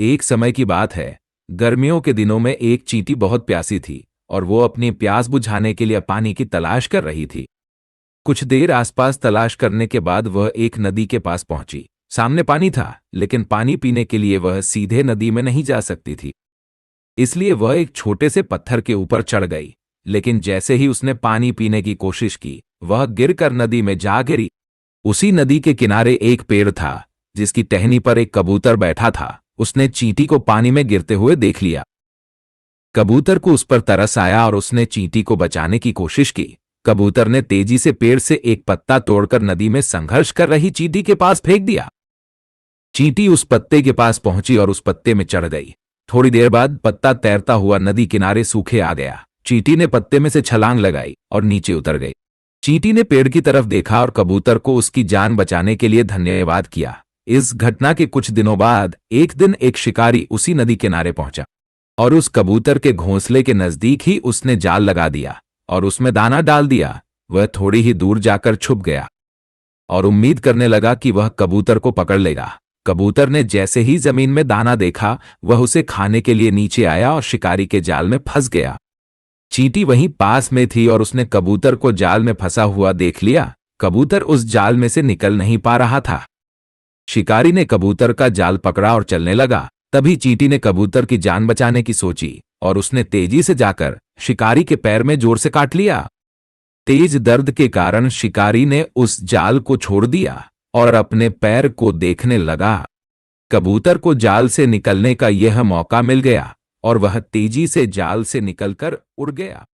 एक समय की बात है। गर्मियों के दिनों में एक चींटी बहुत प्यासी थी और वो अपनी प्यास बुझाने के लिए पानी की तलाश कर रही थी। कुछ देर आसपास तलाश करने के बाद वह एक नदी के पास पहुंची। सामने पानी था, लेकिन पानी पीने के लिए वह सीधे नदी में नहीं जा सकती थी। इसलिए वह एक छोटे से पत्थर के ऊपर चढ़ गई। लेकिन जैसे ही उसने पानी पीने की कोशिश की, वह गिरकर नदी में जा गिरी। उसी नदी के किनारे एक पेड़ था, जिसकी टहनी पर एक कबूतर बैठा था। उसने चींटी को पानी में गिरते हुए देख लिया। कबूतर को उस पर तरस आया और उसने चींटी को बचाने की कोशिश की। कबूतर ने तेजी से पेड़ से एक पत्ता तोड़कर नदी में संघर्ष कर रही चींटी के पास फेंक दिया। चींटी उस पत्ते के पास पहुंची और उस पत्ते में चढ़ गई। थोड़ी देर बाद पत्ता तैरता हुआ नदी किनारे सूखे आ गया। चींटी ने पत्ते में से छलांग लगाई और नीचे उतर गई। चींटी ने पेड़ की तरफ देखा और कबूतर को उसकी जान बचाने के लिए धन्यवाद किया। इस घटना के कुछ दिनों बाद एक दिन एक शिकारी उसी नदी किनारे पहुंचा और उस कबूतर के घोंसले के नजदीक ही उसने जाल लगा दिया और उसमें दाना डाल दिया। वह थोड़ी ही दूर जाकर छुप गया और उम्मीद करने लगा कि वह कबूतर को पकड़ लेगा। कबूतर ने जैसे ही जमीन में दाना देखा, वह उसे खाने के लिए नीचे आया और शिकारी के जाल में फंस गया। चींटी वहीं पास में थी और उसने कबूतर को जाल में फंसा हुआ देख लिया। कबूतर उस जाल में से निकल नहीं पा रहा था। शिकारी ने कबूतर का जाल पकड़ा और चलने लगा। तभी चींटी ने कबूतर की जान बचाने की सोची और उसने तेजी से जाकर शिकारी के पैर में जोर से काट लिया। तेज दर्द के कारण शिकारी ने उस जाल को छोड़ दिया और अपने पैर को देखने लगा। कबूतर को जाल से निकलने का यह मौका मिल गया और वह तेजी से जाल से निकलकर उड़ गया।